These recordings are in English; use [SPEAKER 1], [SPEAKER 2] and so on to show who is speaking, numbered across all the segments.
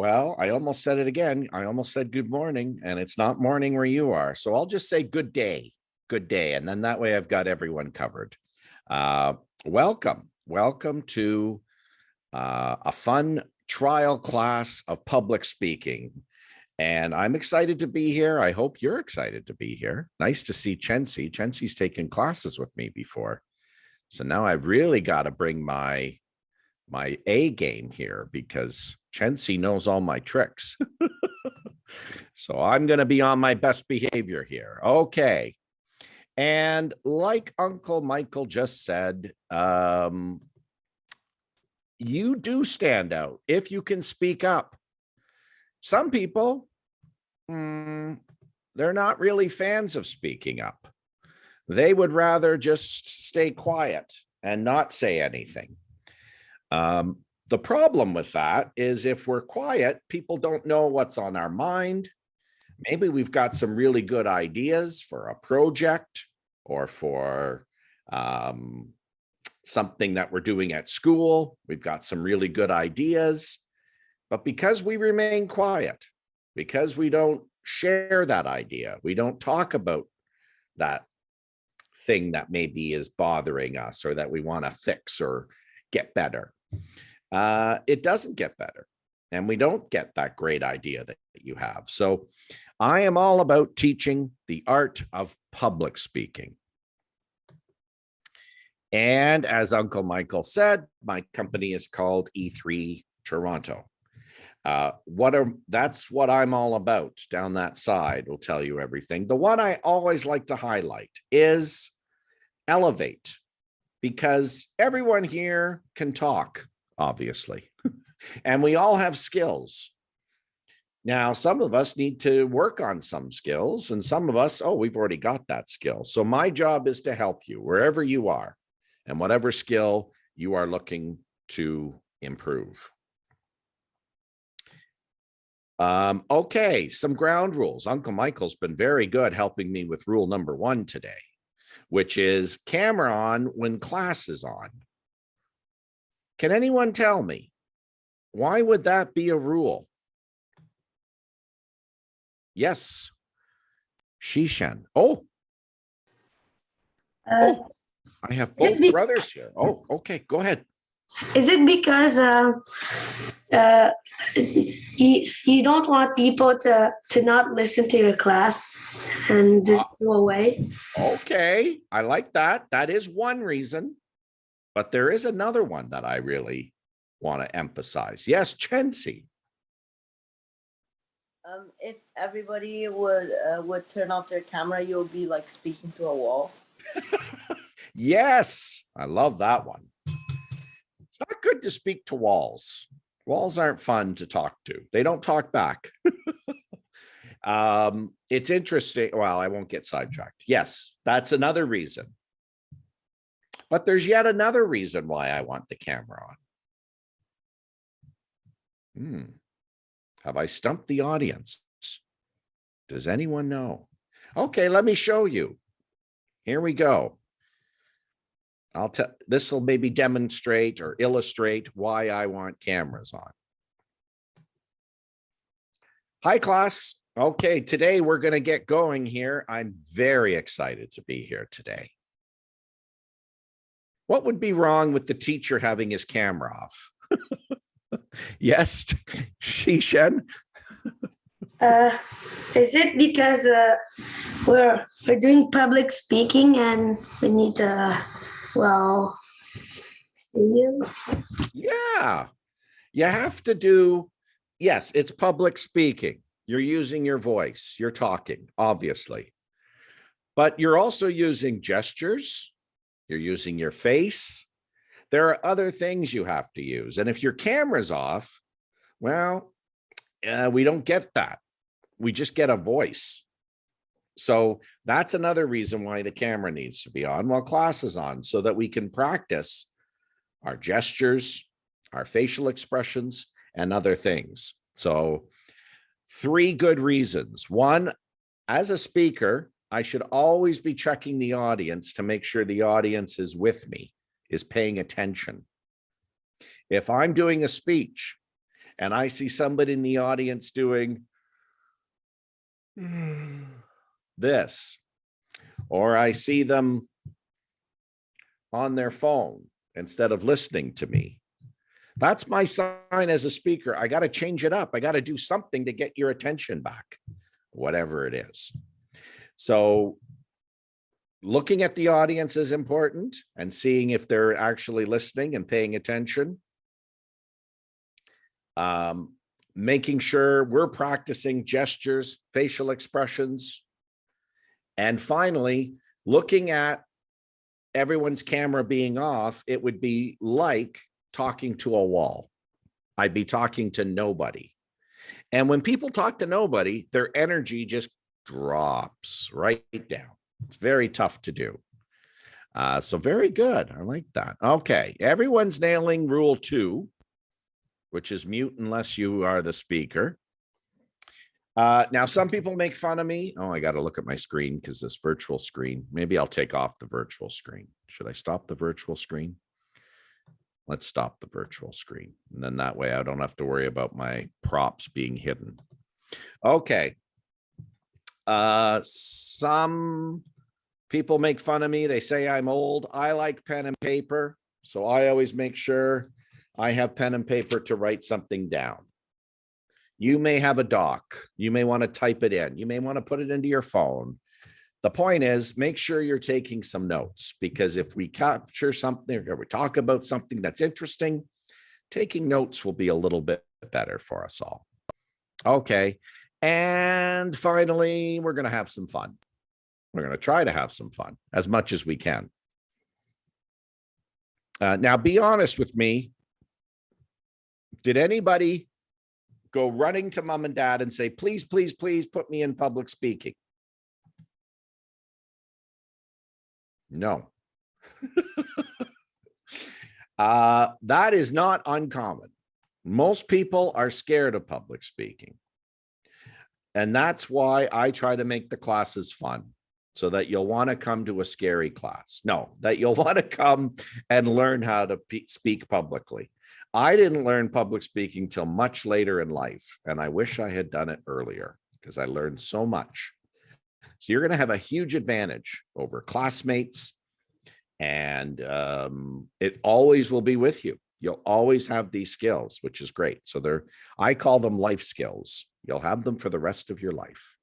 [SPEAKER 1] well, I almost said it again. I almost said good morning, and it's not morning where you are. So I'll just say good day. And then that way I've got everyone covered. Welcome to a fun trial class of public speaking. And I'm excited to be here. I hope you're excited to be here. Nice to see Chensi. Chensi's taken classes with me before. So now I've really got to bring my A game here because Chensi knows all my tricks. So I'm going to be on my best behavior here. Okay. And like Uncle Michael just said, you do stand out if you can speak up. Some people, they're not really fans of speaking up. They would rather just stay quiet and not say anything. The problem with that is if we're quiet, people don't know what's on our mind. Maybe we've got some really good ideas for a project or for something that we're doing at school. We've got some really good ideas, but because we remain quiet, because we don't share that idea, we don't talk about that thing that maybe is bothering us or that we want to fix or get better, it doesn't get better. And we don't get that great idea that you have. So I am all about teaching the art of public speaking. And as Uncle Michael said, my company is called E3 Toronto. That's what I'm all about. Down that side will tell you everything. The one I always like to highlight is elevate, because everyone here can talk, obviously, and we all have skills. Now, some of us need to work on some skills, and some of us, we've already got that skill. So my job is to help you wherever you are and whatever skill you are looking to improve. Okay, some ground rules. Uncle Michael's been very good helping me with rule number 1 today, which is camera on when class is on. Can anyone tell me, why would that be a rule? Yes, Shishan. I have both brothers here. Okay, go ahead.
[SPEAKER 2] Is it because you don't want people to not listen to your class and just go away?
[SPEAKER 1] Okay, I like that. That is one reason. But there is another one that I really want to emphasize. Yes, Chensi.
[SPEAKER 3] If everybody would turn off their camera, you'll be like speaking to a wall.
[SPEAKER 1] Yes, I love that one. It's not good to speak to walls. Walls aren't fun to talk to. They don't talk back. It's interesting. Well, I won't get sidetracked. Yes, that's another reason. But there's yet another reason why I want the camera on. Have I stumped the audience? Does anyone know? Okay, let me show you. Here we go. This will maybe demonstrate or illustrate why I want cameras on. Hi, class. Okay, today we're going to get going here. I'm very excited to be here today. What would be wrong with the teacher having his camera off? Yes, Shishan.
[SPEAKER 2] Is it because we're doing public speaking and we need to, see you?
[SPEAKER 1] Yeah, you have to do. Yes, it's public speaking. You're using your voice. You're talking, obviously, but you're also using gestures. You're using your face. There are other things you have to use. And if your camera's off, we don't get that. We just get a voice. So that's another reason why the camera needs to be on while class is on, so that we can practice our gestures, our facial expressions, and other things. So 3 good reasons. 1, as a speaker, I should always be checking the audience to make sure the audience is with me, is paying attention. If I'm doing a speech and I see somebody in the audience doing this, or I see them on their phone instead of listening to me, that's my sign as a speaker. I got to change it up. I got to do something to get your attention back, whatever it is. So looking at the audience is important and seeing if they're actually listening and paying attention. Making sure we're practicing gestures, facial expressions. And finally, looking at everyone's camera being off, it would be like talking to a wall. I'd be talking to nobody. And when people talk to nobody, their energy just drops right down. It's very tough to do. So very good. I like that. Okay. Everyone's nailing rule 2, which is mute unless you are the speaker. Now, some people make fun of me. Oh, I got to look at my screen because this virtual screen, maybe I'll take off the virtual screen. Should I stop the virtual screen? Let's stop the virtual screen. And then that way I don't have to worry about my props being hidden. Okay. Some people make fun of me. They say I'm old. I like pen and paper. So I always make sure I have pen and paper to write something down. You may have a doc. You may want to type it in. You may want to put it into your phone. The point is, make sure you're taking some notes, because if we capture something or we talk about something that's interesting, taking notes will be a little bit better for us all. Okay. And finally, we're going to have some fun. We're going to try to have some fun as much as we can. Now, be honest with me. Did anybody go running to mom and dad and say, please, please, please put me in public speaking? No. That is not uncommon. Most people are scared of public speaking. And that's why I try to make the classes fun, so that you'll want to come to a scary class. No, that you'll want to come and learn how to speak publicly. I didn't learn public speaking till much later in life, and I wish I had done it earlier because I learned so much. So you're going to have a huge advantage over classmates, and it always will be with you. You'll always have these skills, which is great. So I call them life skills. You'll have them for the rest of your life.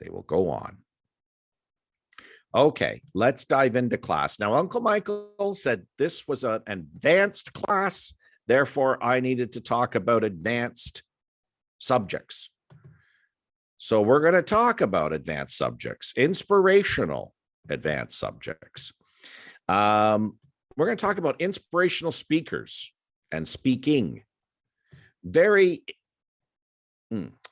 [SPEAKER 1] They will go on. Okay, let's dive into class. Now, Uncle Michael said this was an advanced class. Therefore, I needed to talk about advanced subjects. So we're going to talk about advanced subjects, inspirational advanced subjects. We're going to talk about inspirational speakers and speaking. What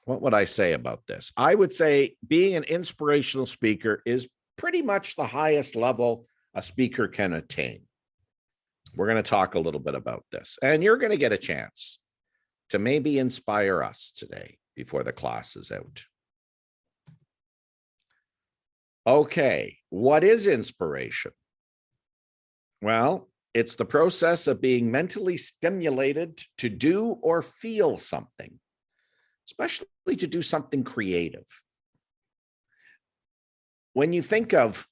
[SPEAKER 1] would I say about this? I would say being an inspirational speaker is pretty much the highest level a speaker can attain. We're going to talk a little bit about this, and you're going to get a chance to maybe inspire us today before the class is out. Okay, what is inspiration? Well, it's the process of being mentally stimulated to do or feel something, especially to do something creative. When you think of,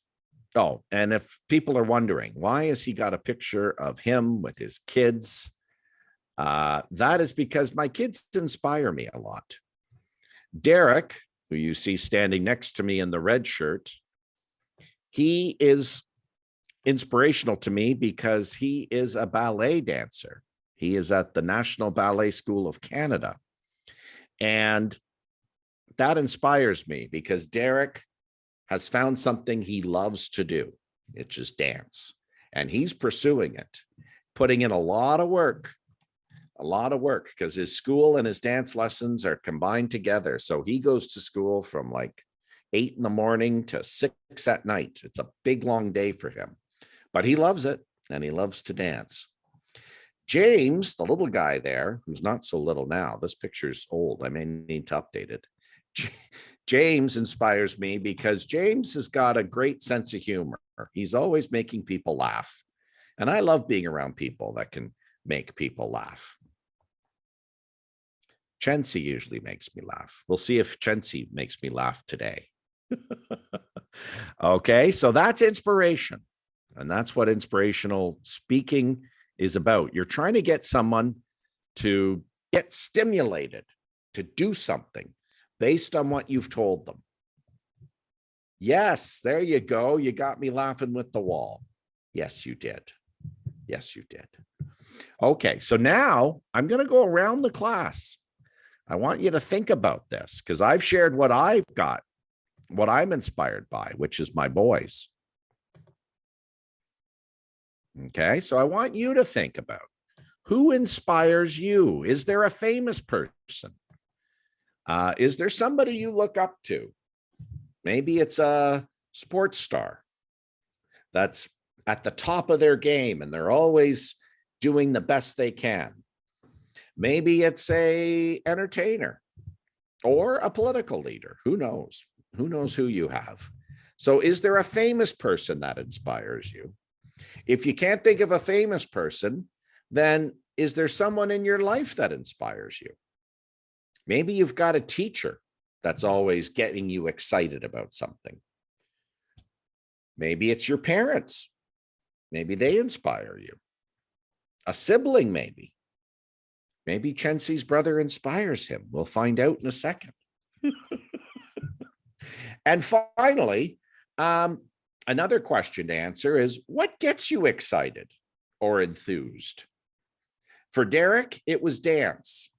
[SPEAKER 1] and if people are wondering, why has he got a picture of him with his kids? That is because my kids inspire me a lot. Derek, who you see standing next to me in the red shirt, he is inspirational to me because he is a ballet dancer. He is at the National Ballet School of Canada. And that inspires me because Derek has found something he loves to do. It's just dance. And he's pursuing it, putting in a lot of work because his school and his dance lessons are combined together. So he goes to school from like 8 in the morning to 6 at night. It's a big, long day for him, but he loves it and he loves to dance. James, the little guy there, who's not so little now, this picture's old. I may need to update it. James inspires me because James has got a great sense of humor. He's always making people laugh. And I love being around people that can make people laugh. Chensi usually makes me laugh. We'll see if Chensi makes me laugh today. Okay, so that's inspiration. And that's what inspirational speaking is about. You're trying to get someone to get stimulated to do something based on what you've told them. Yes, there you go. You got me laughing with the wall. Yes, you did. Yes, you did. Okay, so now I'm going to go around the class. I want you to think about this because I've shared what I've got, what I'm inspired by, which is my boys. Okay, so I want you to think about who inspires you. Is there a famous person? Is there somebody you look up to? Maybe it's a sports star that's at the top of their game and they're always doing the best they can. Maybe it's a entertainer or a political leader. Who knows? Who knows who you have? So is there a famous person that inspires you? If you can't think of a famous person, then is there someone in your life that inspires you? Maybe you've got a teacher that's always getting you excited about something. Maybe it's your parents. Maybe they inspire you. A sibling, maybe. Maybe Chensi's brother inspires him. We'll find out in a second. And finally, another question to answer is, what gets you excited or enthused? For Derek, it was dance.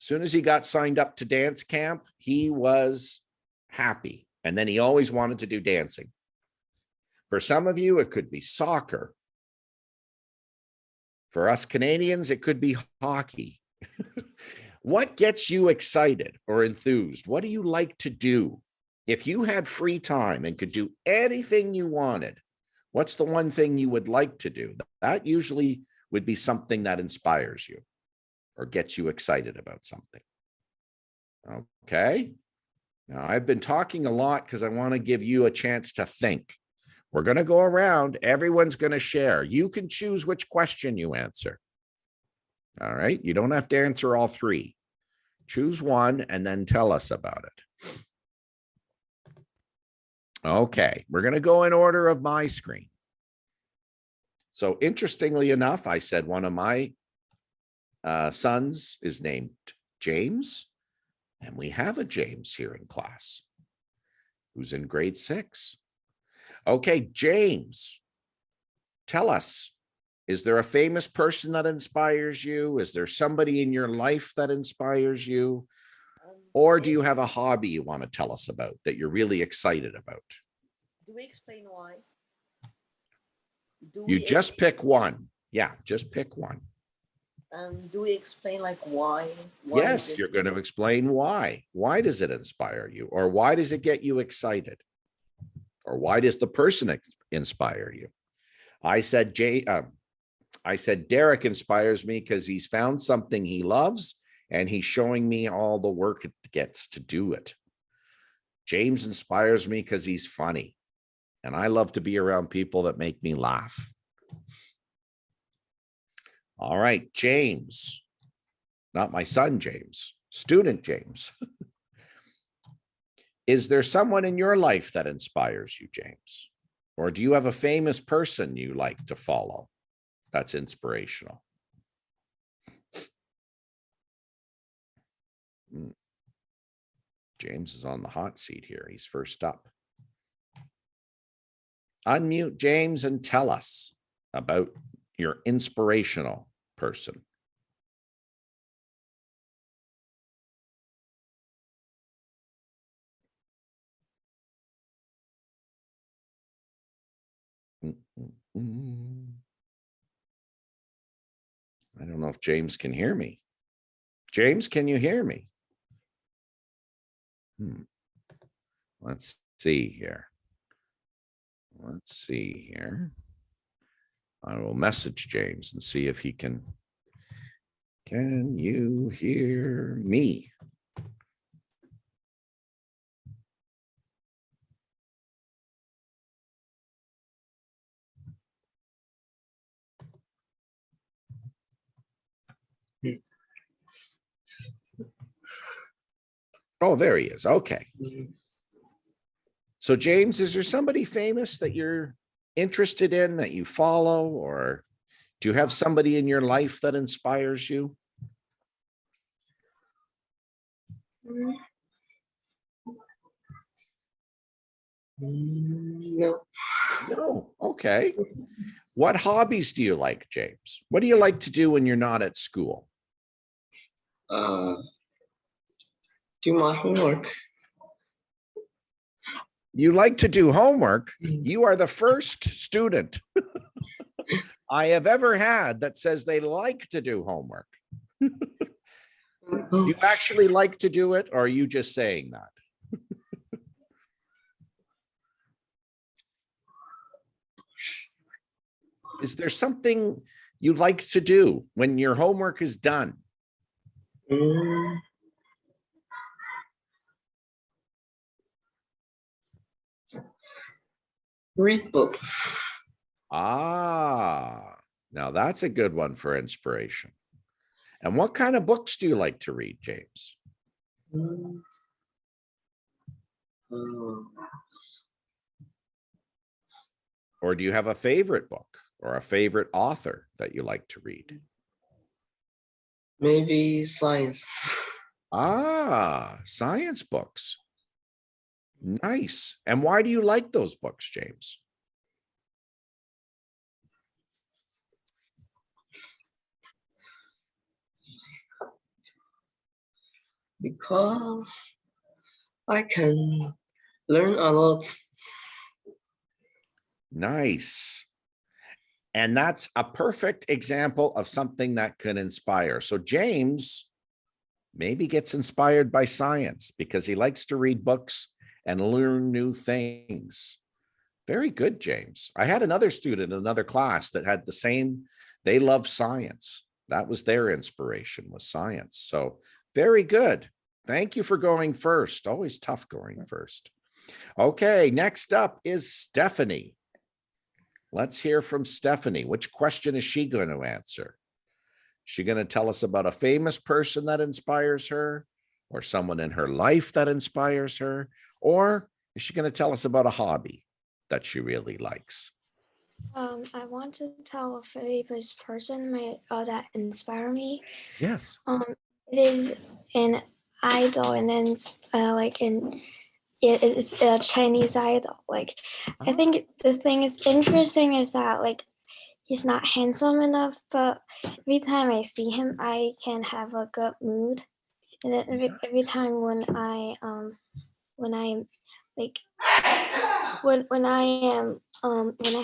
[SPEAKER 1] As soon as he got signed up to dance camp, he was happy. And then he always wanted to do dancing. For some of you, it could be soccer. For us Canadians, it could be hockey. What gets you excited or enthused? What do you like to do? If you had free time and could do anything you wanted, what's the one thing you would like to do? That usually would be something that inspires you or gets you excited about something. Okay. Now, I've been talking a lot because I want to give you a chance to think. We're going to go around. Everyone's going to share. You can choose which question you answer. All right. You don't have to answer all three. Choose one and then tell us about it. Okay. We're going to go in order of my screen. So interestingly enough, I said one of my sons is named James, and we have a James here in class who's in grade 6. Okay, James, tell us, is there a famous person that inspires you? Is there somebody in your life that inspires you? Or do you have a hobby you want to tell us about that you're really excited about?
[SPEAKER 3] Do we explain why?
[SPEAKER 1] You just pick one. Yeah, just pick one.
[SPEAKER 3] Do we explain like why?
[SPEAKER 1] Yes, you're going to explain why. Why does it inspire you? Or why does it get you excited? Or why does the person inspire you? I said Derek inspires me because he's found something he loves and he's showing me all the work it gets to do it. James inspires me because he's funny. And I love to be around people that make me laugh. All right, James, not my son, James, student James. Is there someone in your life that inspires you, James? Or do you have a famous person you like to follow that's inspirational? James is on the hot seat here. He's first up. Unmute James and tell us about your inspirational person. I don't know if James can hear me. James, can you hear me? Let's see here. Let's see here. I will message James and see if he can. Can you hear me? Oh, there he is. Okay. So James, is there somebody famous that you're interested in, that you follow, or do you have somebody in your life that inspires you?
[SPEAKER 4] No.
[SPEAKER 1] No. Okay. What hobbies do you like, James? What do you like to do when you're not at school?
[SPEAKER 4] Do my homework.
[SPEAKER 1] You like to do homework? You are the first student I have ever had that says they like to do homework. Do you actually like to do it, or are you just saying that? Is there something you like to do when your homework is done?
[SPEAKER 4] Read books.
[SPEAKER 1] Ah, now that's a good one for inspiration. And what kind of books do you like to read, James? Or do you have a favorite book or a favorite author that you like to read?
[SPEAKER 4] Maybe science.
[SPEAKER 1] Ah, science books. Nice. And why do you like those books, James?
[SPEAKER 4] Because I can learn a lot.
[SPEAKER 1] Nice. And that's a perfect example of something that can inspire. So James maybe gets inspired by science because he likes to read books and learn new things. Very good, James. I had another student in another class that had the same, they love science. That was their inspiration, was science. So very good. Thank you for going first. Always tough going first. Okay, next up is Stephanie. Let's hear from Stephanie. Which question is she going to answer? Is she going to tell us about a famous person that inspires her, or someone in her life that inspires her? Or is she going to tell us about a hobby that she really likes?
[SPEAKER 5] I want to tell a famous person that inspire me.
[SPEAKER 1] Yes.
[SPEAKER 5] It is an idol, and then it's a Chinese idol. I think the thing is interesting is that he's not handsome enough, but every time I see him, I can have a good mood. And then every time when I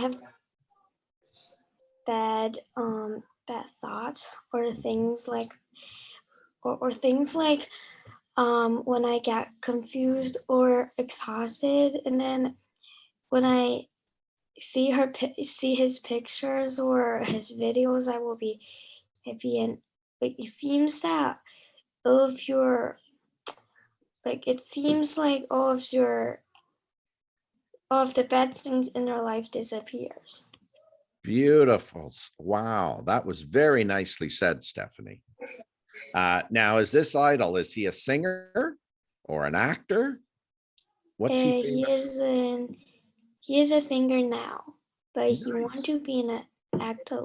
[SPEAKER 5] have bad thoughts or things like when I get confused or exhausted, and then when I see his pictures or his videos, I will be happy. And it seems that all of your all of the bad things in your life disappears.
[SPEAKER 1] Beautiful. Wow, that was very nicely said, Stephanie. Now, is this idol, is he a singer or an actor? What's he famous?
[SPEAKER 5] He is a singer now, but he wants to be an actor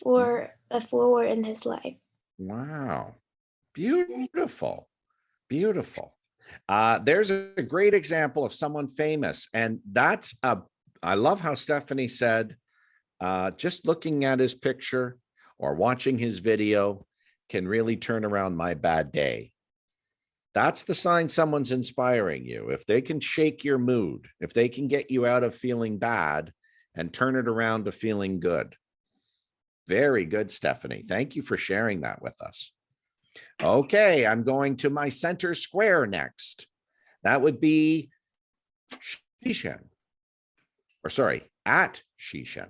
[SPEAKER 5] for forward in his life.
[SPEAKER 1] Wow, beautiful, beautiful. There's a great example of someone famous, and I love how Stephanie said, just looking at his picture or watching his video can really turn around my bad day. That's the sign someone's inspiring you. If they can shake your mood, if they can get you out of feeling bad and turn it around to feeling good. Very good, Stephanie. Thank you for sharing that with us. Okay, I'm going to my center square next. That would be Shishan. Or sorry, at Shishan.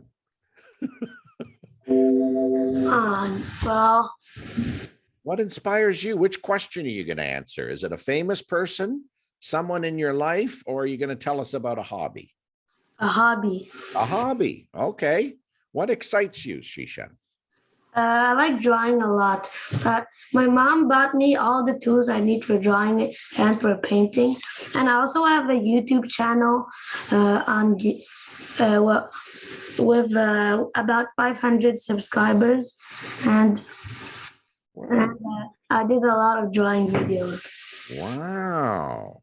[SPEAKER 2] Well,
[SPEAKER 1] what inspires you? Which question are you going to answer? Is it a famous person, someone in your life, or are you going to tell us about a hobby?
[SPEAKER 2] a hobby.
[SPEAKER 1] A hobby. Okay. What excites you, Shishan?
[SPEAKER 2] I like drawing a lot. My mom bought me all the tools I need for drawing and for painting. And I also have a YouTube channel with about 500 subscribers. And I did a lot of drawing videos.
[SPEAKER 1] Wow.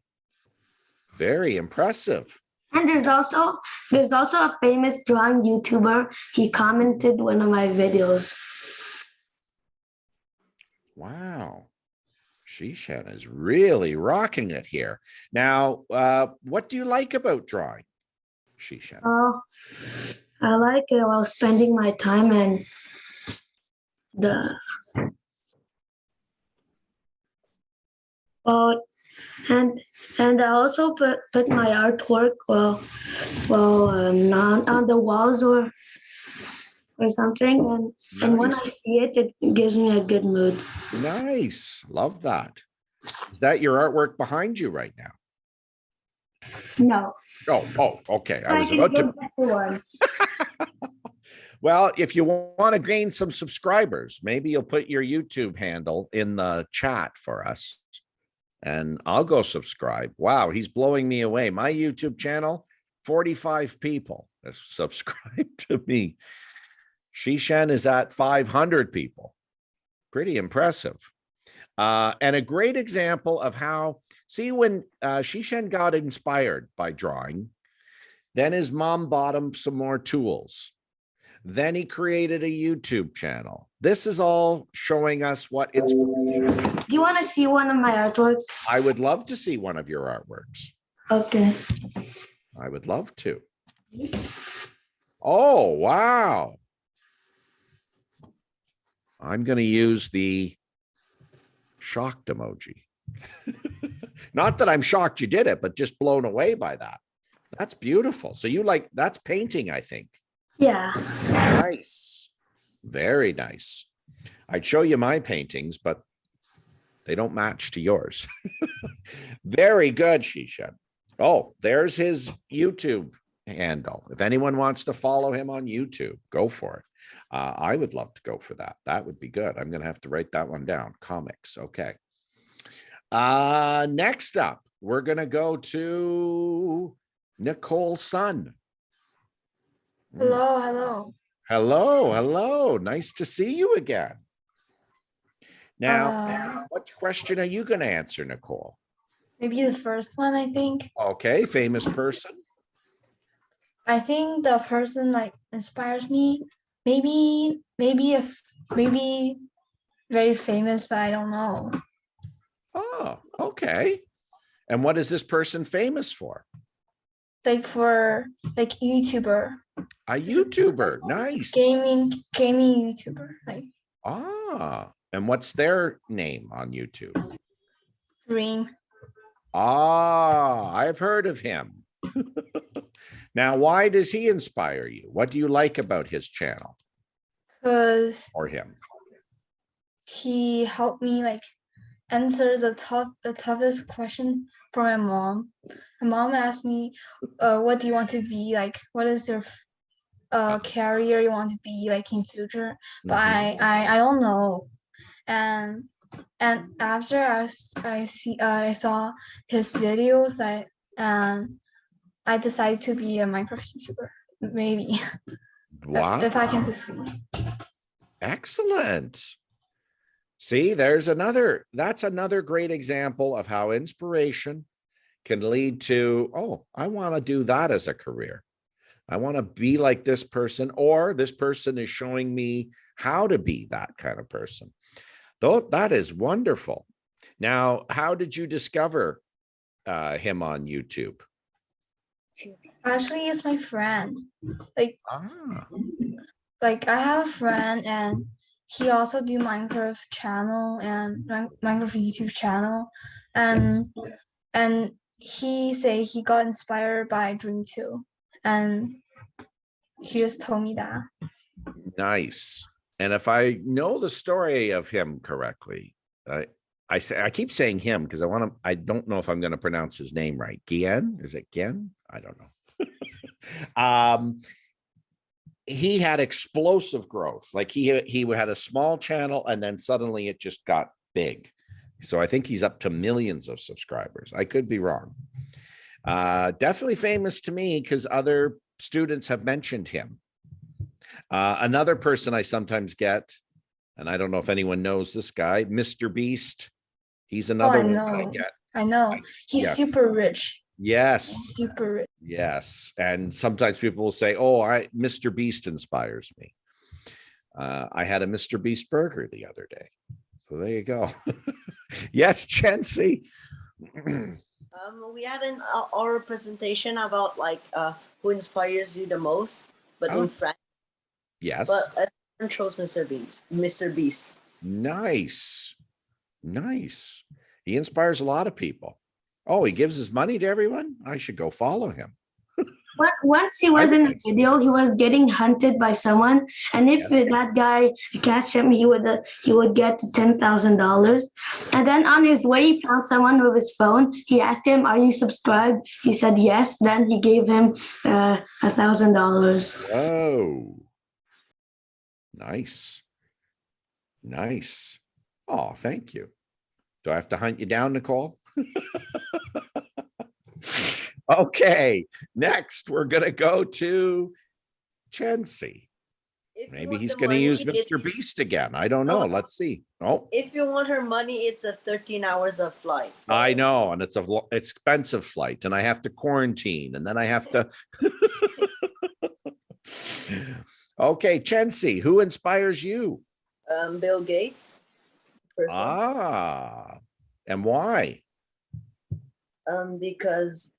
[SPEAKER 1] Very impressive.
[SPEAKER 2] And there's also a famous drawing YouTuber. He commented one of my videos.
[SPEAKER 1] Wow. Shishan is really rocking it here. Now, what do you like about drawing, Shishan?
[SPEAKER 2] I like it while spending my time and and I also put my artwork on the walls or something, and when I see it, it gives me a good mood.
[SPEAKER 1] Nice. Love that. Is that your artwork behind you right now?
[SPEAKER 2] No.
[SPEAKER 1] Oh, okay. I was
[SPEAKER 2] can
[SPEAKER 1] about to.
[SPEAKER 2] give that one.
[SPEAKER 1] Well, if you want to gain some subscribers, maybe you'll put your YouTube handle in the chat for us and I'll go subscribe. Wow, he's blowing me away. My YouTube channel, 45 people have subscribed to me. Shishan is at 500 people. Pretty impressive. And a great example of how, see, when Shishan got inspired by drawing, then his mom bought him some more tools. Then he created a YouTube channel. This is all showing us what inspiration.
[SPEAKER 2] Do you want to see one of my artwork?
[SPEAKER 1] I would love to see one of your artworks.
[SPEAKER 2] Okay.
[SPEAKER 1] I would love to. Oh, wow. I'm going to use the shocked emoji. Not that I'm shocked you did it, but just blown away by that. That's beautiful. So you like, that's painting, I think.
[SPEAKER 2] Yeah.
[SPEAKER 1] Nice. Very nice. I'd show you my paintings, but they don't match to yours. Very good, Shishan. Oh, there's his YouTube handle. If anyone wants to follow him on YouTube, go for it. I would love to go for that. That would be good. I'm going to have to write that one down. Comics. Okay. Next up, we're going to go to Nicole's son.
[SPEAKER 5] Hello.
[SPEAKER 1] Hello. Nice to see you again. Now, what question are you going to answer, Nicole?
[SPEAKER 5] Maybe the first one, I think.
[SPEAKER 1] Okay, famous person.
[SPEAKER 5] I think the person like inspires me. Maybe very famous, but I don't know.
[SPEAKER 1] Oh, okay. And what is this person famous for?
[SPEAKER 5] Like for like YouTuber.
[SPEAKER 1] A YouTuber. Nice.
[SPEAKER 5] Gaming YouTuber. Like
[SPEAKER 1] and what's their name on YouTube?
[SPEAKER 5] Dream.
[SPEAKER 1] I've heard of him. Now, why does he inspire you? What do you like about his channel?
[SPEAKER 5] Because
[SPEAKER 1] Or him?
[SPEAKER 5] he helped me like answer the toughest question for my mom. My mom asked me, what do you want to be? Like, what is your career you want to be like in future? But I don't know. And after I saw his videos, I decided to be a Minecraft YouTuber, maybe.
[SPEAKER 1] Wow.
[SPEAKER 5] If I can succeed.
[SPEAKER 1] Excellent. See, that's another great example of how inspiration can lead to, oh, I want to do that as a career. I want to be like this person, or this person is showing me how to be that kind of person. Though that is wonderful. Now, how did you discover him on YouTube?
[SPEAKER 5] Actually, it's my friend. Like I have a friend, and he also do Minecraft channel and Minecraft YouTube channel, and he say he got inspired by Dream too, and he just told me that. Nice.
[SPEAKER 1] And if I know the story of him correctly, I keep saying him because I don't know if I'm going to pronounce his name right. Gien? Is it Gien? I don't know. he had explosive growth. Like he had a small channel and then suddenly it just got big. So I think he's up to millions of subscribers. I could be wrong. Definitely famous to me because other students have mentioned him. Another person I sometimes get, and I don't know if anyone knows this guy, Mr. Beast. He's another one that I get.
[SPEAKER 6] I know. He's super rich.
[SPEAKER 1] Yes.
[SPEAKER 6] Super rich.
[SPEAKER 1] Yes. And sometimes people will say, oh, Mr. Beast inspires me. I had a Mr. Beast burger the other day. So there you go. Yes, Chancy.
[SPEAKER 3] We had an oral presentation about like who inspires you the most, but in French.
[SPEAKER 1] Yes.
[SPEAKER 3] But everyone chose Mr. Beast. Mr. Beast.
[SPEAKER 1] Nice. Nice. He inspires a lot of people. Oh, he gives his money to everyone? I should go follow him.
[SPEAKER 2] Once he was in a video, he was getting hunted by someone, and if that guy catch him, he would get $10,000. And then on his way, he found someone with his phone. He asked him, "Are you subscribed?" He said yes. Then he gave him $1,000.
[SPEAKER 1] Oh, nice, nice. Oh, thank you. Do I have to hunt you down, Nicole? Okay, next we're going to go to Chancy. Maybe he's going to use Mr. Beast again. I don't know. Let's see. Oh,
[SPEAKER 3] if you want her money, it's a 13 hours of flight. So.
[SPEAKER 1] I know. And it's an expensive flight. And I have to quarantine. And then I have to. Okay, Chancy, who inspires you?
[SPEAKER 3] Bill Gates.
[SPEAKER 1] And why?
[SPEAKER 3] Because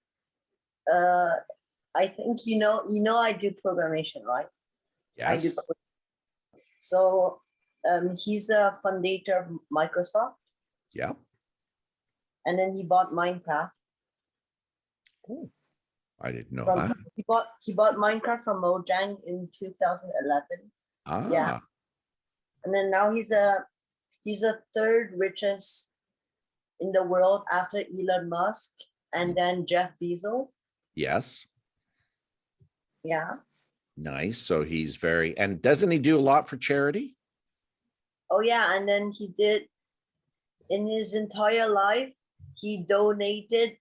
[SPEAKER 3] I think you know I do programmation, right?
[SPEAKER 1] Yes.
[SPEAKER 3] So he's a fundator of Microsoft.
[SPEAKER 1] Yeah.
[SPEAKER 3] And then he bought Minecraft.
[SPEAKER 1] Oh, I didn't know that.
[SPEAKER 3] He bought Minecraft from Mojang in 2011. Yeah. And then now he's a third richest in the world after Elon Musk and then Jeff Bezos.
[SPEAKER 1] Yes.
[SPEAKER 3] Yeah.
[SPEAKER 1] Nice. So he's and doesn't he do a lot for charity?
[SPEAKER 3] Oh yeah. And then he did, in his entire life, he donated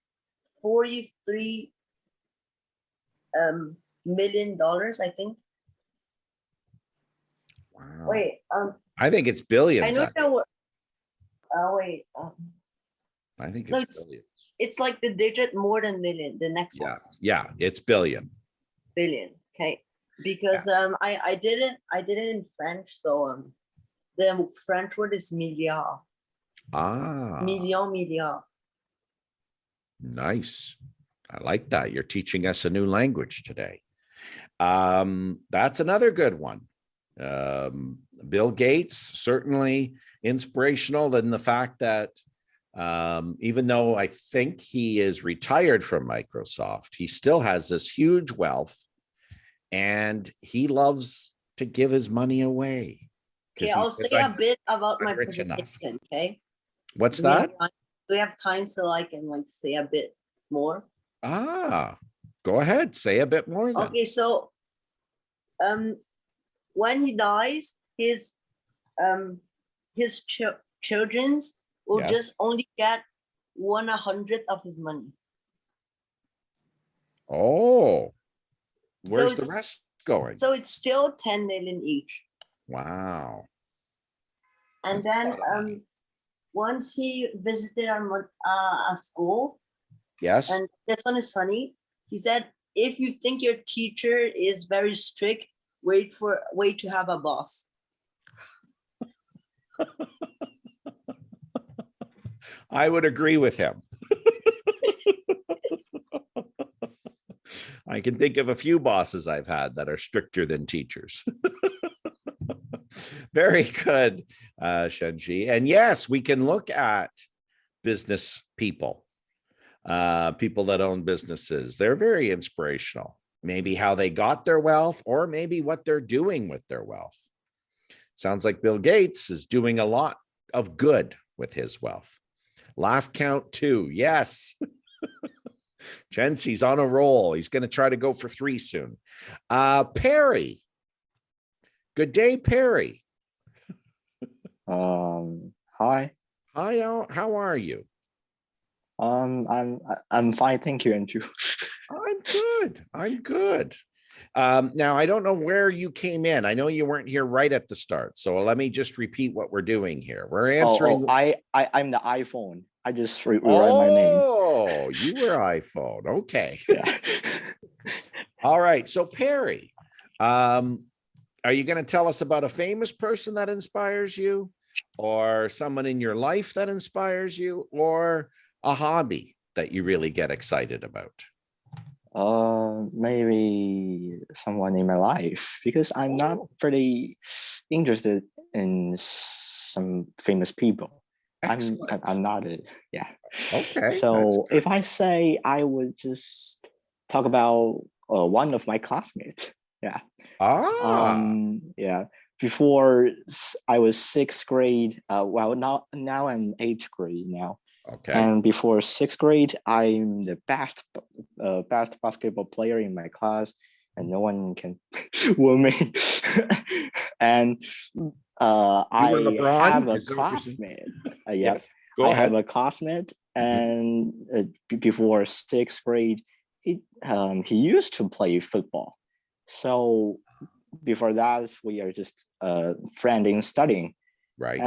[SPEAKER 3] $43 million, I think.
[SPEAKER 1] Wow.
[SPEAKER 3] Wait.
[SPEAKER 1] I think it's billions.
[SPEAKER 3] I don't know what. Wait.
[SPEAKER 1] I think it's billions.
[SPEAKER 3] It's like the digit more than million. The next one.
[SPEAKER 1] Yeah, it's billion.
[SPEAKER 3] Billion. Okay. Because I did it in French. So the French word is milliard. Milliard.
[SPEAKER 1] Nice. I like that. You're teaching us a new language today. That's another good one. Bill Gates, certainly inspirational in the fact that even though I think he is retired from Microsoft, he still has this huge wealth and he loves to give his money away.
[SPEAKER 3] Okay, I'll say a bit about my presentation, okay?
[SPEAKER 1] What's that?
[SPEAKER 3] Do we have time so I can say a bit more?
[SPEAKER 1] Go ahead, say a bit more then.
[SPEAKER 3] Okay, so when he dies, his children's will just only get 1/100th of his money.
[SPEAKER 1] Oh, where's the rest going?
[SPEAKER 3] So it's still 10 million each.
[SPEAKER 1] Wow.
[SPEAKER 3] And then once he visited our school,
[SPEAKER 1] yes,
[SPEAKER 3] and this one is funny. He said, if you think your teacher is very strict, wait to have a boss.
[SPEAKER 1] I would agree with him. I can think of a few bosses I've had that are stricter than teachers. Very good, Shenji. And yes, we can look at business people, people that own businesses. They're very inspirational. Maybe how they got their wealth or maybe what they're doing with their wealth. Sounds like Bill Gates is doing a lot of good with his wealth. Laugh count 2. Yes. Jensi's on a roll. He's going to try to go for 3 soon. Perry, Good day, Perry.
[SPEAKER 7] Hi.
[SPEAKER 1] Hi, how are you?
[SPEAKER 7] I'm fine, thank you, and you.
[SPEAKER 1] I'm good. Now, I don't know where you came in. I know you weren't here right at the start. So let me just repeat what we're doing here. We're answering.
[SPEAKER 7] I'm the iPhone. I just rewrite my name.
[SPEAKER 1] Oh, you were iPhone. Okay.
[SPEAKER 7] Yeah.
[SPEAKER 1] All right. So Perry, are you going to tell us about a famous person that inspires you, or someone in your life that inspires you, or a hobby that you really get excited about?
[SPEAKER 7] Maybe someone in my life, because I'm not pretty interested in some famous people.
[SPEAKER 1] Excellent.
[SPEAKER 7] I'm not yeah.
[SPEAKER 1] Okay.
[SPEAKER 7] So if I say, I would just talk about one of my classmates. Yeah. Yeah. Before I was 6th grade. Well, now I'm 8th grade now.
[SPEAKER 1] Okay.
[SPEAKER 7] And before 6th grade, I'm the best basketball player in my class, and no one can win me. And I have a classmate.
[SPEAKER 1] Yes.
[SPEAKER 7] Go ahead. Have a classmate, and before 6th grade, he used to play football. So before that, we are just friends in studying.
[SPEAKER 1] Right.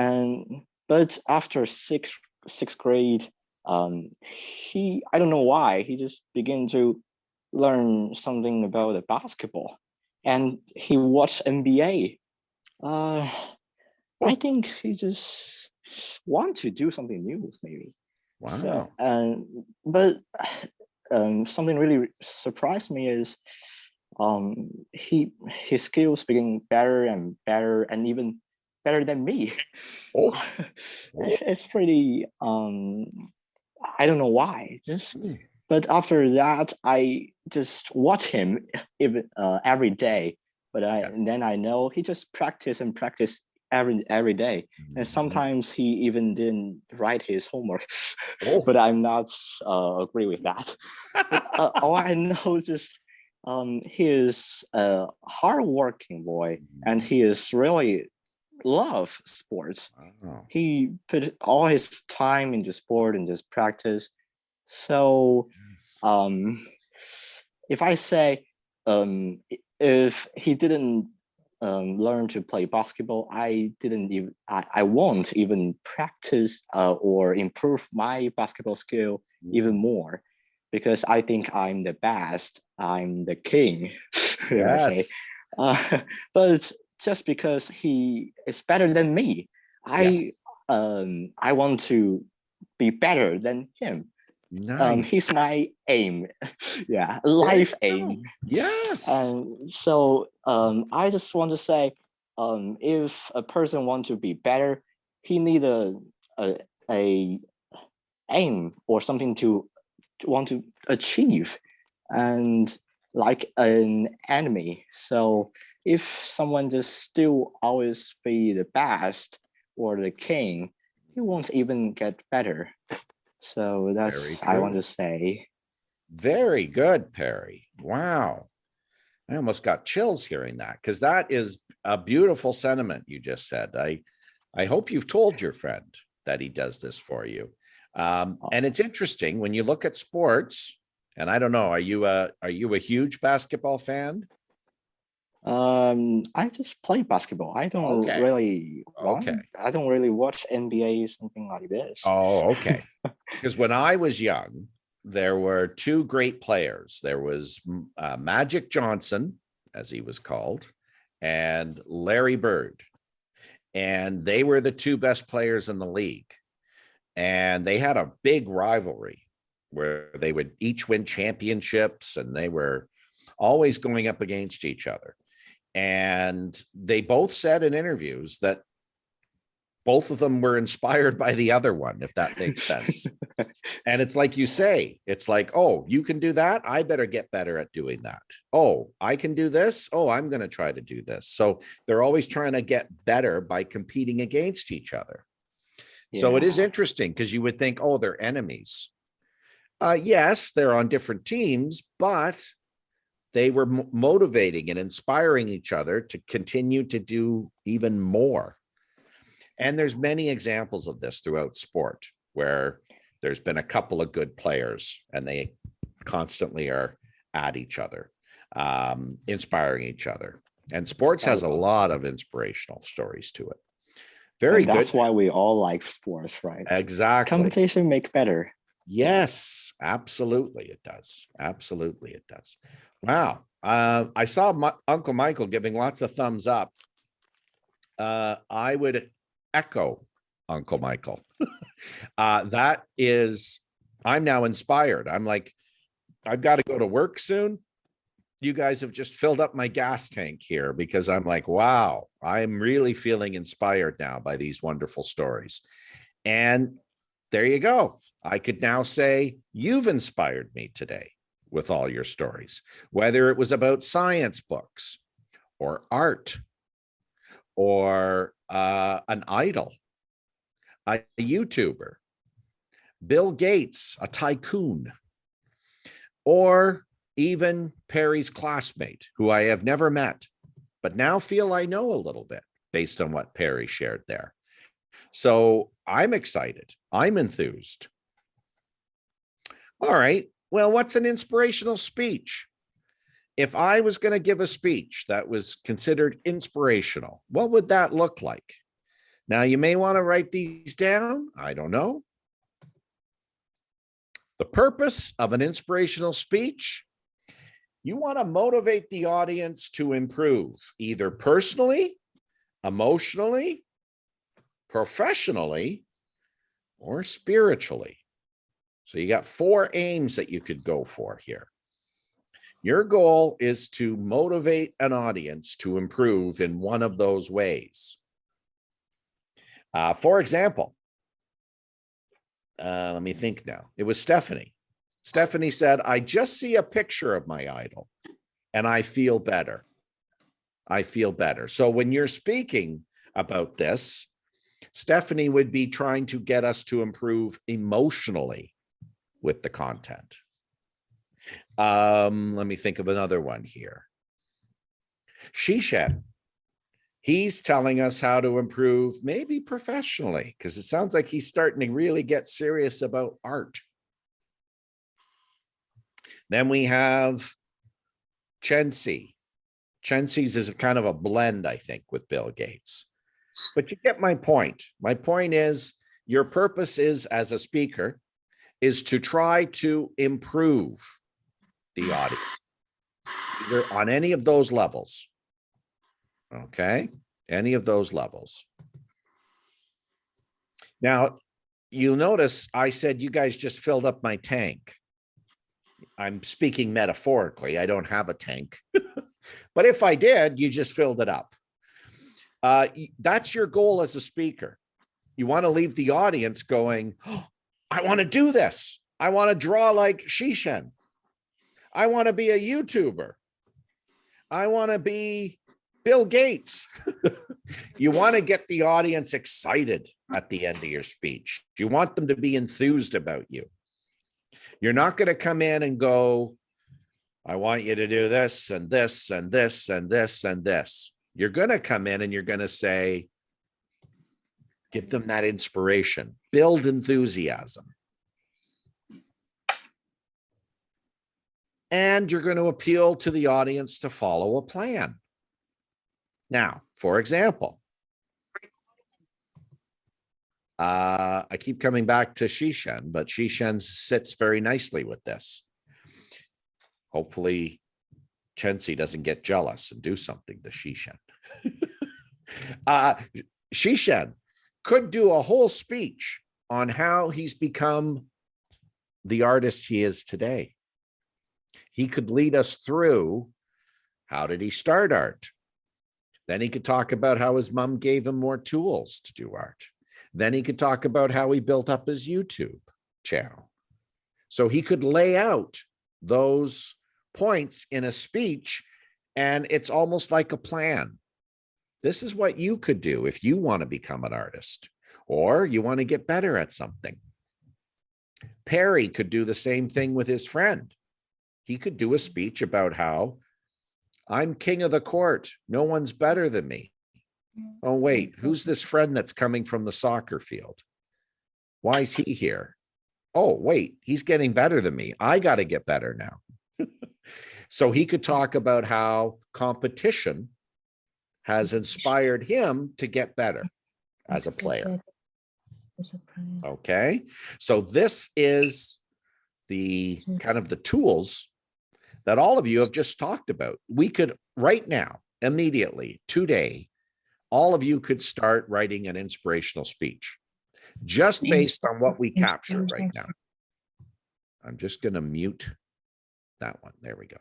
[SPEAKER 7] But after sixth grade, I don't know why, he just began to learn something about the basketball, and he watched NBA. I think he just want to do something new, maybe.
[SPEAKER 1] Wow.
[SPEAKER 7] So, but something really surprised me is his skills became better and better, and even better than me.
[SPEAKER 1] Oh.
[SPEAKER 7] It's pretty I don't know why, but after that I just watch him even every day. But then I know he just practice every day, and sometimes he even didn't write his homework. But I'm not agree with that. But, all I know is just he is a hardworking boy, and he is really love sports.
[SPEAKER 1] Wow.
[SPEAKER 7] He put all his time into sport and just practice. So if I say if he didn't learn to play basketball, I won't even practice or improve my basketball skill even more, because I think I'm the best, I'm the king.
[SPEAKER 1] Yes.
[SPEAKER 7] But just because he is better than me, I want to be better than him.
[SPEAKER 1] Nice.
[SPEAKER 7] He's my aim. Yeah, life aim.
[SPEAKER 1] Yes.
[SPEAKER 7] So I just want to say, if a person wants to be better, he need a aim or something to want to achieve, and like an enemy. So if someone just still always be the best or the king, he won't even get better. So that's I want to say.
[SPEAKER 1] Very good, Perry. Wow. I almost got chills hearing that, because that is a beautiful sentiment you just said. I hope you've told your friend that he does this for you. And it's interesting when you look at sports, and I don't know, are you a huge basketball fan?
[SPEAKER 7] I just play basketball. I don't really I don't really watch NBA, something like this.
[SPEAKER 1] Oh, okay. Because when I was young, there were two great players. There was Magic Johnson, as he was called, and Larry Bird. And they were the two best players in the league. And they had a big rivalry where they would each win championships, and they were always going up against each other. And they both said in interviews that both of them were inspired by the other one, if that makes sense. And it's like you say, it's like, oh, you can do that, I better get better at doing that. Oh, I can do this. Oh, I'm going to try to do this. So they're always trying to get better by competing against each other. Yeah. So it is interesting, because you would think, oh, they're enemies. Yes, they're on different teams, but they were motivating and inspiring each other to continue to do even more. And there's many examples of this throughout sport where there's been a couple of good players and they constantly are at each other, inspiring each other. And sports has a lot of inspirational stories to it. Very good.
[SPEAKER 7] That's why we all like sports, right?
[SPEAKER 1] Exactly.
[SPEAKER 7] Competition make better.
[SPEAKER 1] Yes, absolutely it does. Absolutely it does. Wow. I saw Uncle Michael giving lots of thumbs up. I would echo Uncle Michael. That is, I'm now inspired. I'm like, I've got to go to work soon. You guys have just filled up my gas tank here because I'm like, wow, I'm really feeling inspired now by these wonderful stories. And there you go. I could now say you've inspired me today with all your stories, whether it was about science books or art or an idol, a YouTuber, Bill Gates, a tycoon, or even Perry's classmate, who I have never met, but now feel I know a little bit based on what Perry shared there. So I'm excited. I'm enthused. All right. Well, what's an inspirational speech? If I was going to give a speech that was considered inspirational, what would that look like? Now, you may want to write these down. I don't know. The purpose of an inspirational speech: you want to motivate the audience to improve, either personally, emotionally, professionally, or spiritually. So you got 4 aims that you could go for here. Your goal is to motivate an audience to improve in one of those ways. For example, let me think now. It was Stephanie. Stephanie said, I just see a picture of my idol and I feel better. I feel better. So when you're speaking about this, Stephanie would be trying to get us to improve emotionally with the content. Let me think of another one here. Shishan. He's telling us how to improve maybe professionally, because it sounds like he's starting to really get serious about art. Then we have Chensi. Chensi's is a kind of a blend, I think, with Bill Gates. But you get my point. My point is, your purpose is, as a speaker, is to try to improve the audience, either on any of those levels. Okay, any of those levels. Now, you'll notice I said you guys just filled up my tank. I'm speaking metaphorically. I don't have a tank. But if I did, you just filled it up. That's your goal as a speaker. You want to leave the audience going, oh, I want to do this. I want to draw like Shishan. I want to be a YouTuber. I want to be Bill Gates. You want to get the audience excited at the end of your speech. You want them to be enthused about you. You're not going to come in and go, I want you to do this and this and this and this and this. You're going to come in and you're going to say, give them that inspiration, build enthusiasm. And you're going to appeal to the audience to follow a plan. Now, for example, I keep coming back to Shishan, but Shishan sits very nicely with this. Hopefully, Chensi doesn't get jealous and do something to Shishan. Shishan could do a whole speech on how he's become the artist he is today. He could lead us through, how did he start art? Then he could talk about how his mom gave him more tools to do art. Then he could talk about how he built up his YouTube channel. So he could lay out those points in a speech, and it's almost like a plan. This is what you could do if you want to become an artist or you want to get better at something. Perry could do the same thing with his friend. He could do a speech about how I'm king of the court. No one's better than me. Oh, wait, who's this friend that's coming from the soccer field? Why is he here? Oh, wait, he's getting better than me. I got to get better now. So he could talk about how competition has inspired him to get better as a player. Okay, so this is the kind of the tools that all of you have just talked about. We could right now, immediately, today, all of you could start writing an inspirational speech just based on what we captured right now. I'm just going to mute that one. There we go.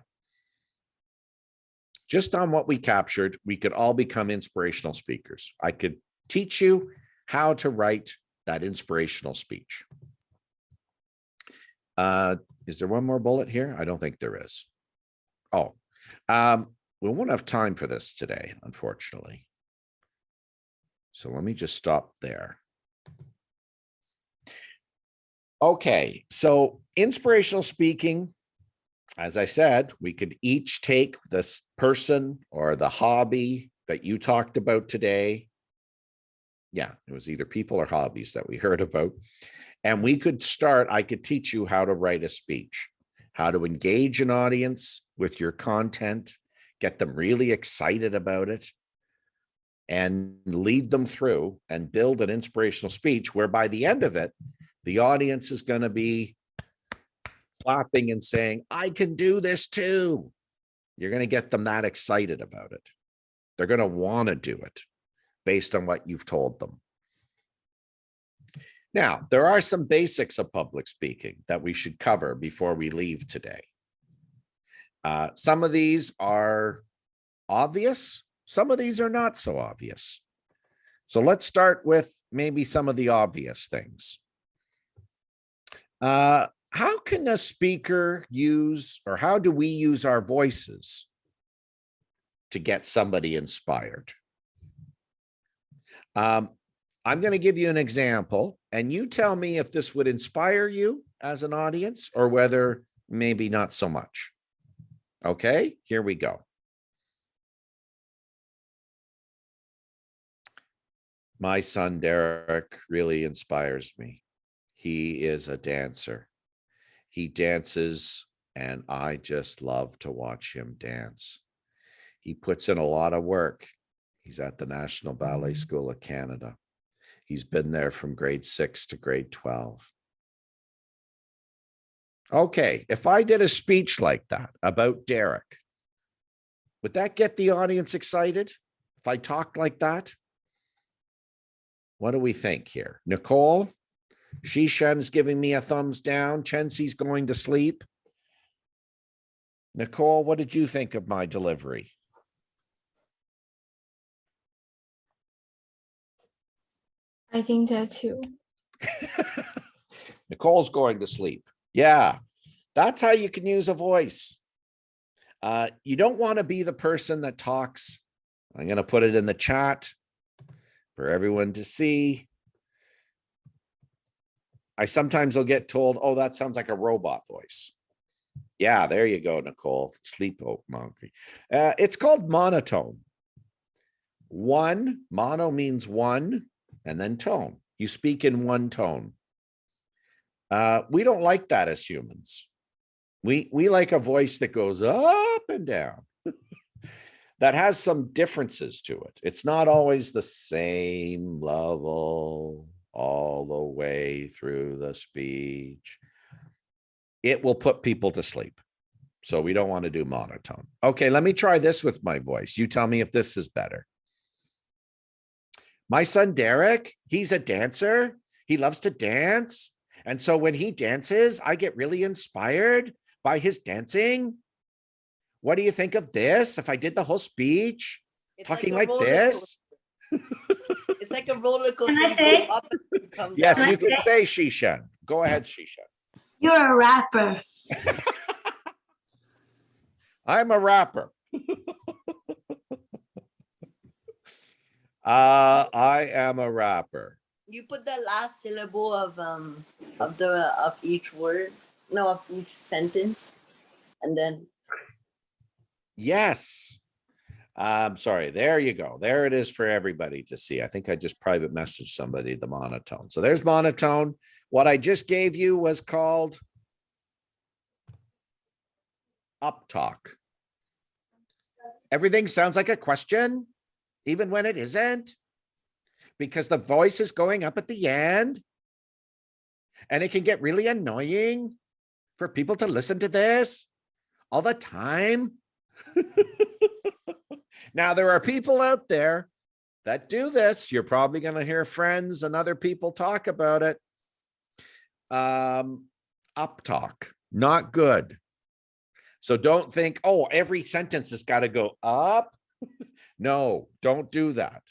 [SPEAKER 1] Just on what we captured, we could all become inspirational speakers. I could teach you how to write that inspirational speech. Is there one more bullet here? I don't think there is. Oh, we won't have time for this today, unfortunately. So let me just stop there. Okay, so inspirational speaking, as I said, we could each take this person or the hobby that you talked about today. Yeah, it was either people or hobbies that we heard about. And we could start, I could teach you how to write a speech, how to engage an audience with your content, get them really excited about it, and lead them through and build an inspirational speech where by the end of it, the audience is going to be clapping and saying, I can do this too. You're going to get them that excited about it. They're going to want to do it based on what you've told them. Now, there are some basics of public speaking that we should cover before we leave today. Some of these are obvious. Some of these are not so obvious. So let's start with maybe some of the obvious things. How can a speaker use, or how do we use our voices to get somebody inspired? I'm going to give you an example, and you tell me if this would inspire you as an audience or whether maybe not so much. Okay, here we go. My son, Derek, really inspires me. He is a dancer. He dances, and I just love to watch him dance. He puts in a lot of work. He's at the National Ballet School of Canada. He's been there from grade 6 to grade 12. Okay, if I did a speech like that about Derek, would that get the audience excited? If I talked like that? What do we think here? Nicole? Shishan's giving me a thumbs down. Chensi's going to sleep. Nicole, what did you think of my delivery?
[SPEAKER 6] I think that too.
[SPEAKER 1] Nicole's going to sleep. Yeah, that's how you can use a voice. You don't want to be the person that talks. I'm going to put it in the chat for everyone to see. I sometimes will get told, oh, that sounds like a robot voice. Yeah, there you go, Nicole. Sleep monkey. It's called monotone. One, mono means one, and then tone. You speak in one tone. We don't like that as humans. We like a voice that goes up and down, that has some differences to it. It's not always the same level all the way through the speech. It will put people to sleep. So we don't want to do monotone. Okay, let me try this with my voice. You tell me if this is better. My son, Derek, he's a dancer. He loves to dance. And so when he dances, I get really inspired by his dancing. What do you think of this? If I did the whole speech, talking like this?
[SPEAKER 3] It's like a roller coaster.
[SPEAKER 2] Can I say?
[SPEAKER 3] Up and come
[SPEAKER 1] Yes,
[SPEAKER 3] down.
[SPEAKER 1] you can say, Shishan. Go ahead, Shishan.
[SPEAKER 2] You're a rapper.
[SPEAKER 1] I'm a rapper. I am a rapper.
[SPEAKER 3] You put the last syllable of each word, no, of each sentence, and then
[SPEAKER 1] Yes. I'm sorry. There you go. There it is for everybody to see. I think I just private messaged somebody the monotone. So there's monotone. What I just gave you was called uptalk. Everything sounds like a question, even when it isn't, because the voice is going up at the end. And it can get really annoying for people to listen to this all the time. Now, there are people out there that do this. You're probably going to hear friends and other people talk about it. Uptalk, not good. So don't think, oh, every sentence has got to go up. No, don't do that.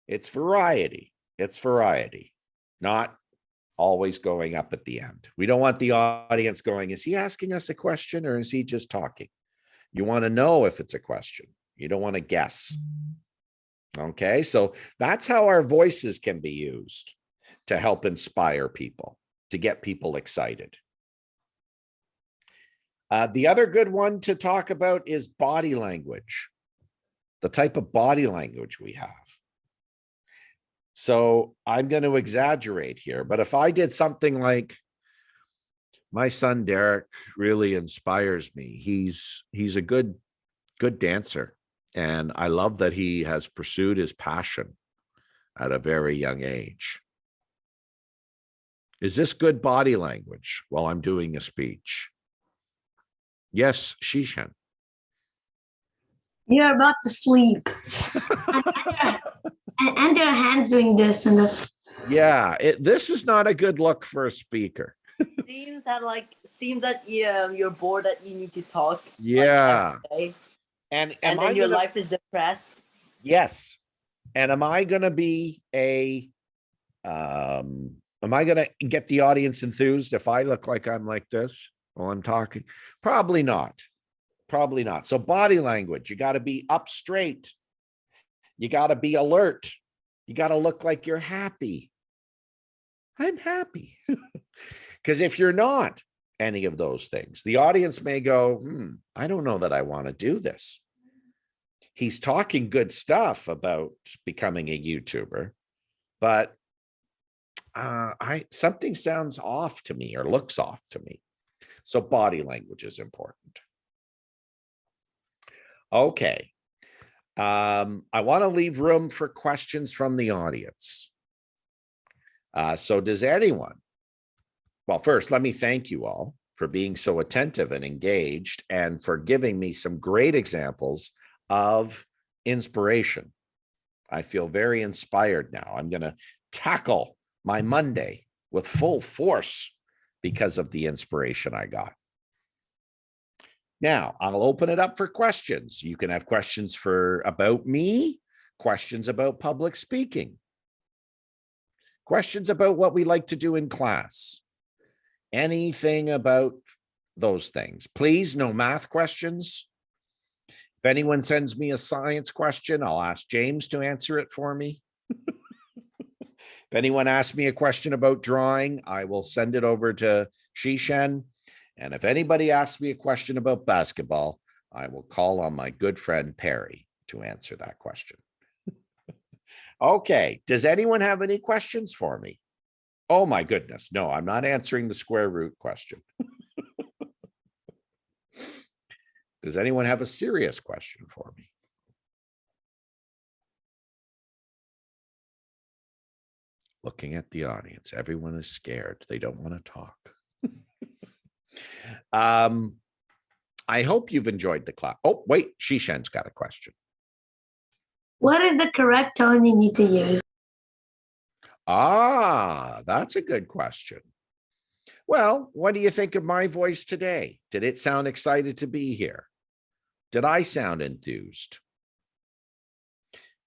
[SPEAKER 1] It's variety. It's variety, not always going up at the end. We don't want the audience going, is he asking us a question or is he just talking? You want to know if it's a question. You don't want to guess. Okay, so that's how our voices can be used to help inspire people, to get people excited. The other good one to talk about is body language, the type of body language we have. So I'm going to exaggerate here, but if I did something like, my son Derek really inspires me. He's a good dancer. And I love that he has pursued his passion at a very young age. Is this good body language while I'm doing a speech? Yes, Shishan.
[SPEAKER 2] You're about to sleep. and your hands doing this and the.
[SPEAKER 1] Yeah, this is not a good look for a speaker.
[SPEAKER 3] Seems that you're bored, that you need to talk.
[SPEAKER 1] Yeah.
[SPEAKER 3] Like,
[SPEAKER 1] and
[SPEAKER 3] then your life is depressed.
[SPEAKER 1] Yes. And am I going to be am I going to get the audience enthused if I look like I'm like this while I'm talking? Probably not. Probably not. So body language, you got to be up straight. You got to be alert. You got to look like you're happy. I'm happy. Because if you're not any of those things, the audience may go, I don't know that I want to do this. He's talking good stuff about becoming a YouTuber, but something sounds off to me or looks off to me. So body language is important. Okay. I want to leave room for questions from the audience. So does anyone? Well, first, let me thank you all for being so attentive and engaged and for giving me some great examples of inspiration. I feel very inspired now. I'm going to tackle my Monday with full force because of the inspiration I got. Now, I'll open it up for questions. You can have questions about me, questions about public speaking, questions about what we like to do in class, anything about those things. Please, no math questions. If anyone sends me a science question, I'll ask James to answer it for me. If anyone asks me a question about drawing, I will send it over to Shishan. And if anybody asks me a question about basketball, I will call on my good friend Perry to answer that question. Okay, does anyone have any questions for me? Oh my goodness, no, I'm not answering the square root question. Does anyone have a serious question for me? Looking at the audience, everyone is scared. They don't want to talk. I hope you've enjoyed the class. Oh, wait, Shishan's got a question.
[SPEAKER 2] What is the correct tone you need to use?
[SPEAKER 1] Ah, that's a good question. Well, what do you think of my voice today? Did it sound excited to be here? Did I sound enthused?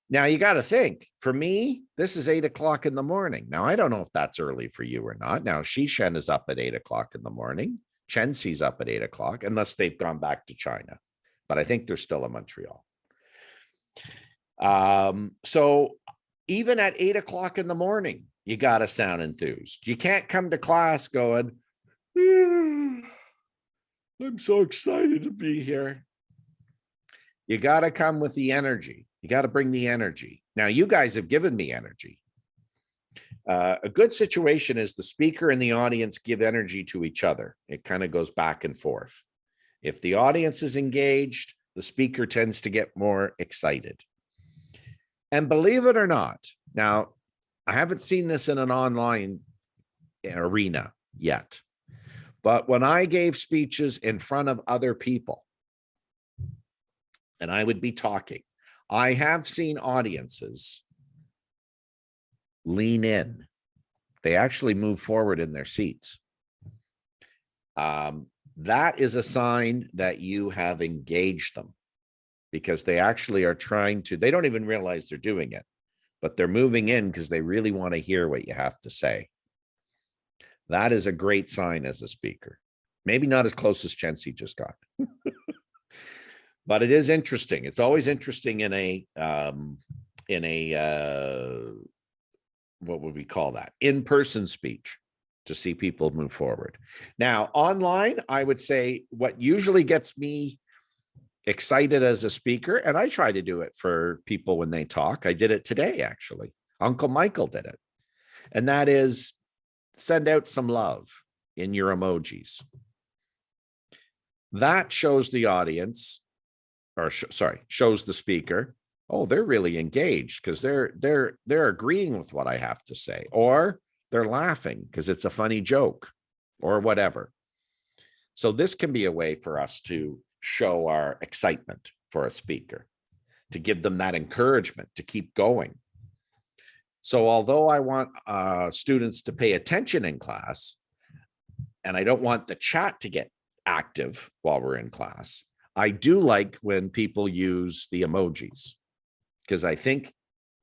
[SPEAKER 1] Now you got to think, for me, this is 8 o'clock in the morning. Now, I don't know if that's early for you or not. Now, Shishan is up at 8 o'clock in the morning. Chenxi's up at 8 o'clock, unless they've gone back to China. But I think they're still in Montreal. So even at 8 o'clock in the morning, you got to sound enthused. You can't come to class going, I'm so excited to be here. You got to come with the energy. You got to bring the energy. Now, you guys have given me energy. A good situation is the speaker and the audience give energy to each other. It kind of goes back and forth. If the audience is engaged, the speaker tends to get more excited. And believe it or not, now, I haven't seen this in an online arena yet, but when I gave speeches in front of other people and I would be talking, I have seen audiences lean in. They actually move forward in their seats. That is a sign that you have engaged them, because they actually are trying to, they don't even realize they're doing it, but they're moving in because they really want to hear what you have to say. That is a great sign as a speaker. Maybe not as close as Chensi just got. But it is interesting. It's always interesting in a what would we call that? In-person speech, to see people move forward. Now, online, I would say what usually gets me excited as a speaker, and I try to do it for people when they talk. I did it today, actually. Uncle Michael did it. And that is send out some love in your emojis. That shows the audience, or shows the speaker, oh, they're really engaged because they're agreeing with what I have to say, or they're laughing because it's a funny joke or whatever. So this can be a way for us to show our excitement for a speaker, to give them that encouragement to keep going. So although I want students to pay attention in class, and I don't want the chat to get active while we're in class, I do like when people use the emojis, because I think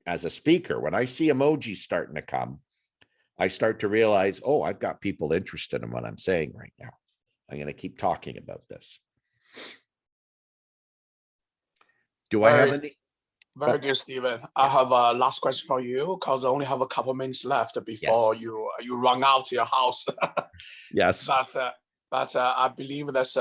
[SPEAKER 1] as a speaker, when I see emojis starting to come, I start to realize, oh, I've got people interested in what I'm saying right now. I'm going to keep talking about this. Do I have any?
[SPEAKER 8] Very good, Stephen. I have a last question for you, because I only have a couple minutes left before you run out to your house.
[SPEAKER 1] Yes.
[SPEAKER 8] But I believe that's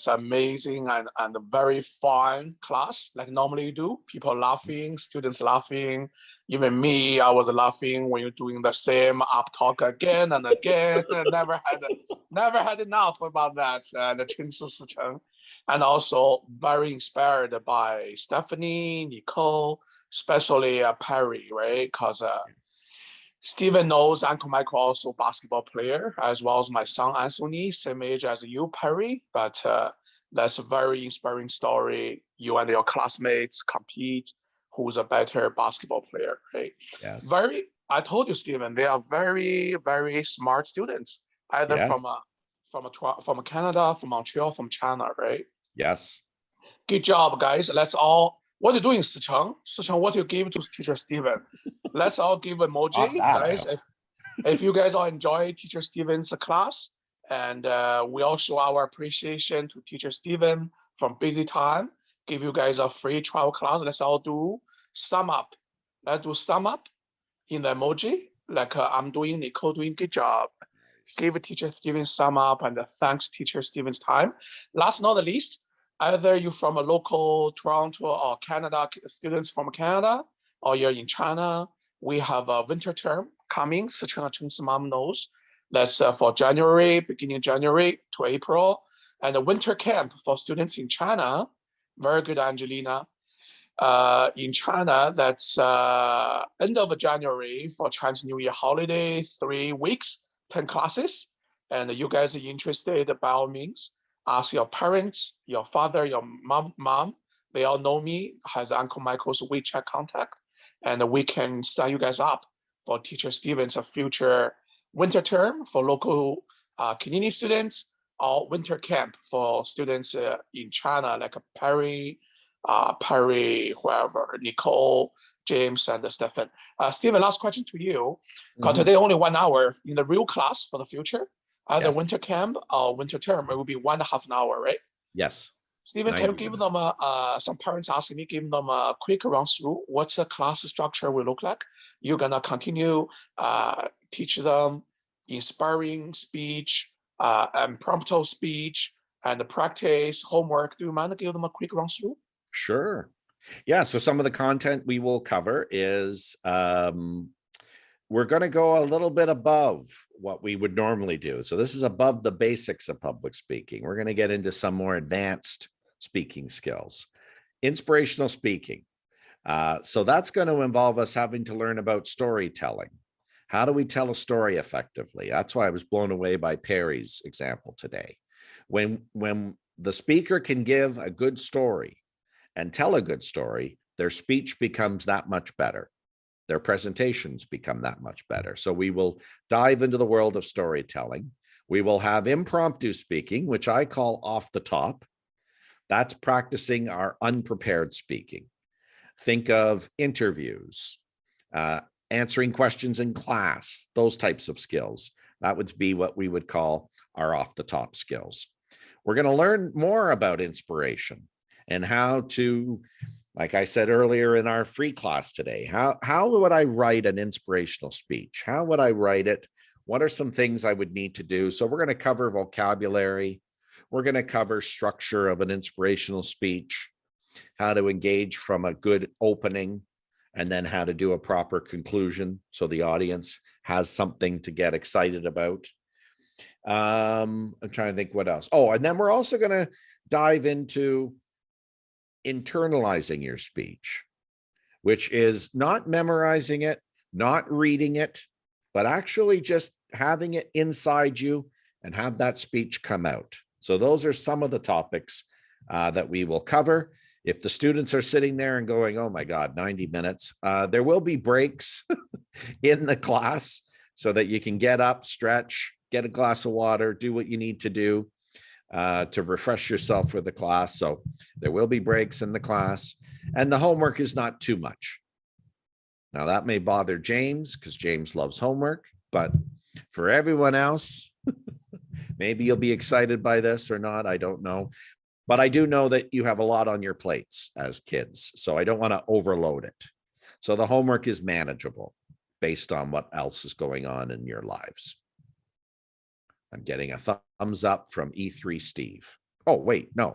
[SPEAKER 8] amazing and a very fun class, like normally you do. People laughing, students laughing. Even me, I was laughing when you're doing the same up talk again and again. never had enough about that. And also very inspired by Stephanie, Nicole, especially Perry, right? Because Stephen knows Uncle Michael also a basketball player, as well as my son Anthony, same age as you, Perry. But that's a very inspiring story. You and your classmates compete. Who's a better basketball player, right?
[SPEAKER 1] Yes.
[SPEAKER 8] I told you, Stephen, they are very, very smart students, either from Canada, from Montreal, from China, right?
[SPEAKER 1] Yes.
[SPEAKER 8] Good job, guys. Let's all. What are you doing, Sicheng? Sicheng, what do you give to teacher Stephen? Let's all give emoji, guys. If you guys all enjoy teacher Stephen's class, and we all show our appreciation to teacher Stephen from busy time, give you guys a free trial class. Let's all do sum up. Let's do sum up in the emoji, like I'm doing, Nicole doing good job. Give teacher Stephen sum up and thanks teacher Stephen's time. Last not the least, either you from a local Toronto or Canada students from Canada, or you're in China, we have a winter term coming. Sicheng's mom knows. That's for January, beginning January to April, and a winter camp for students in China. Very good, Angelina. In China, that's end of January for Chinese New Year holiday, 3 weeks, 10 classes. And you guys are interested, by all means, ask your parents, your father, your mom. They all know me, has Uncle Michael's WeChat contact, and we can sign you guys up for teacher Stephen's future winter term for local community students, or winter camp for students in China, like Perry, whoever, Nicole, James, and Stephen. Stephen, last question to you. Because today only 1 hour in the real class for the future. Either winter camp or winter term, it will be 1.5 hours, right?
[SPEAKER 1] Yes.
[SPEAKER 8] Stephen, can you give them some parents asking me, give them a quick run through what's the class structure will look like? You're gonna continue teach them inspiring speech, impromptu speech, and practice homework. Do you mind to give them a quick run through?
[SPEAKER 1] Sure. Yeah. So some of the content we will cover is we're going to go a little bit above what we would normally do. So this is above the basics of public speaking. We're going to get into some more advanced speaking skills. Inspirational speaking. So that's going to involve us having to learn about storytelling. How do we tell a story effectively? That's why I was blown away by Perry's example today. When the speaker can give a good story and tell a good story, their speech becomes that much better. Their presentations become that much better. So we will dive into the world of storytelling. We will have impromptu speaking, which I call off the top. That's practicing our unprepared speaking. Think of interviews, answering questions in class, those types of skills. That would be what we would call our off the top skills. We're going to learn more about inspiration and how to, like I said earlier in our free class today, how would I write an inspirational speech? How would I write it? What are some things I would need to do? So we're going to cover vocabulary. We're going to cover structure of an inspirational speech, how to engage from a good opening, and then how to do a proper conclusion so the audience has something to get excited about. I'm trying to think what else. Oh, and then we're also going to dive into internalizing your speech, which is not memorizing it, not reading it, but actually just having it inside you and have that speech come out. So those are some of the topics that we will cover. If the students are sitting there and going, oh my God, 90 minutes, there will be breaks in the class so that you can get up, stretch, get a glass of water, do what you need to do to refresh yourself for the class. So there will be breaks in the class, and the homework is not too much. Now that may bother James because James loves homework, but for everyone else, maybe you'll be excited by this or not, I don't know. But I do know that you have a lot on your plates as kids, so I don't want to overload it. So the homework is manageable based on what else is going on in your lives. I'm getting a thumbs up from E3 Steve. Oh, wait, no.